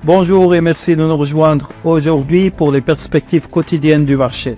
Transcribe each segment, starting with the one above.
Bonjour et merci de nous rejoindre aujourd'hui pour les perspectives quotidiennes du marché.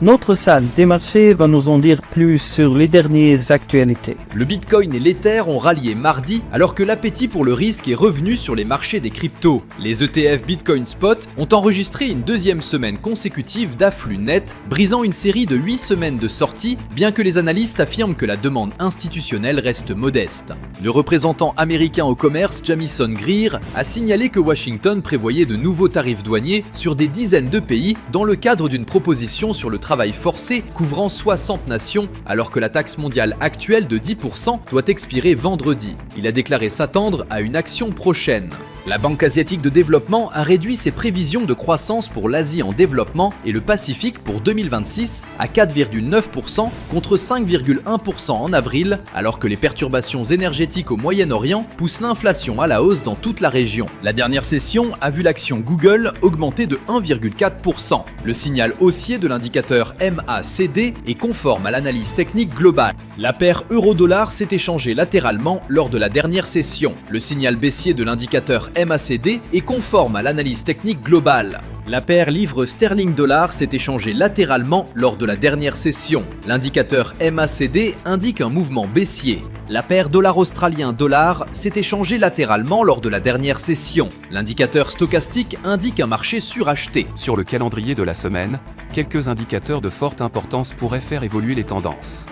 Notre salle des marchés va nous en dire plus sur les dernières actualités. Le Bitcoin et l'Ether ont rallié mardi alors que l'appétit pour le risque est revenu sur les marchés des cryptos. Les ETF Bitcoin Spot ont enregistré une deuxième semaine consécutive d'afflux net, brisant une série de 8 semaines de sorties, bien que les analystes affirment que la demande institutionnelle reste modeste. Le représentant américain au commerce Jamison Greer a signalé que Washington prévoyait de nouveaux tarifs douaniers sur des dizaines de pays dans le cadre d'une proposition sur le travail forcé couvrant 60 nations, alors que la taxe mondiale actuelle de 10% doit expirer vendredi. Il a déclaré s'attendre à une action prochaine. La Banque asiatique de développement a réduit ses prévisions de croissance pour l'Asie en développement et le Pacifique pour 2026 à 4,9% contre 5,1% en avril, alors que les perturbations énergétiques au Moyen-Orient poussent l'inflation à la hausse dans toute la région. La dernière session a vu l'action Google augmenter de 1,4%. Le signal haussier de l'indicateur MACD est conforme à l'analyse technique globale. La paire euro-dollar s'est échangée latéralement lors de la dernière session. Le signal baissier de l'indicateur MACD est conforme à l'analyse technique globale. La paire livre sterling-dollar s'est échangée latéralement lors de la dernière session. L'indicateur MACD indique un mouvement baissier. La paire dollar australien-dollar s'est échangée latéralement lors de la dernière session. L'indicateur stochastique indique un marché suracheté. Sur le calendrier de la semaine, quelques indicateurs de forte importance pourraient faire évoluer les tendances.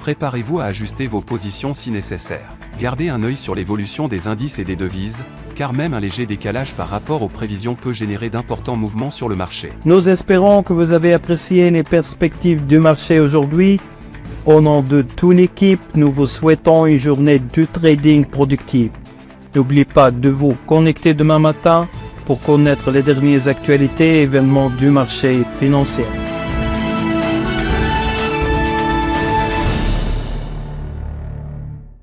Préparez-vous à ajuster vos positions si nécessaire. Gardez un œil sur l'évolution des indices et des devises, car même un léger décalage par rapport aux prévisions peut générer d'importants mouvements sur le marché. Nous espérons que vous avez apprécié les perspectives du marché aujourd'hui. Au nom de toute l'équipe, nous vous souhaitons une journée de trading productive. N'oubliez pas de vous connecter demain matin pour connaître les dernières actualités et événements du marché financier.